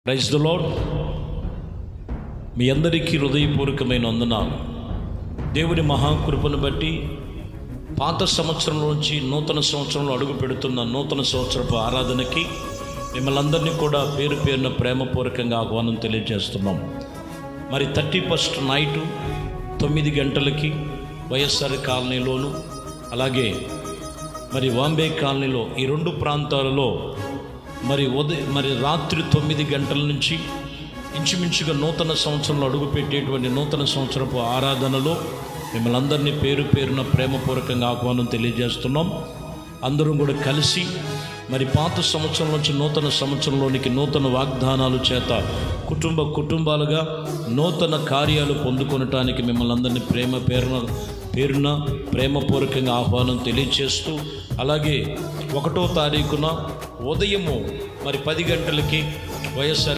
Praise the lord. మీ అందరికీ హృదయపూర్వకమైన వందనాలు. దేవుని మహాకృపను బట్టి పాత సంవత్సరం నుంచి నూతన సంవత్సరంలో అడుగు పెడుతున్న నూతన సంవత్సరపు ఆరాధనకి మిమ్మల్ని అందరినీ కూడా పేరు పేరున ప్రేమపూర్వకంగా ఆహ్వానం తెలియజేస్తున్నాం. మరి 31st నైటు 9 గంటలకి వైఎస్ఆర్ కాలనీలోను, అలాగే మరి వాంబే కాలనీలో, ఈ రెండు ప్రాంతాలలో మరి రాత్రి 9 గంటల నుంచి ఇంచుమించుగా నూతన సంవత్సరంలో అడుగుపెట్టేటువంటి నూతన సంవత్సరపు ఆరాధనలో మిమ్మల్ని అందరినీ పేరు పేరున ప్రేమపూర్వకంగా ఆహ్వానం తెలియజేస్తున్నాం. అందరం కూడా కలిసి మరి పాత సంవత్సరం నుంచి నూతన సంవత్సరంలోనికి నూతన వాగ్దానాలు చేత కుటుంబాలుగా నూతన కార్యాలు పొందుకొనటానికి మిమ్మల్ని అందరినీ పేరున ప్రేమపూర్వకంగా ఆహ్వానం తెలియజేస్తూ, అలాగే 1వ తారీఖున ఉదయము మరి 10 గంటలకి వైఎస్ఆర్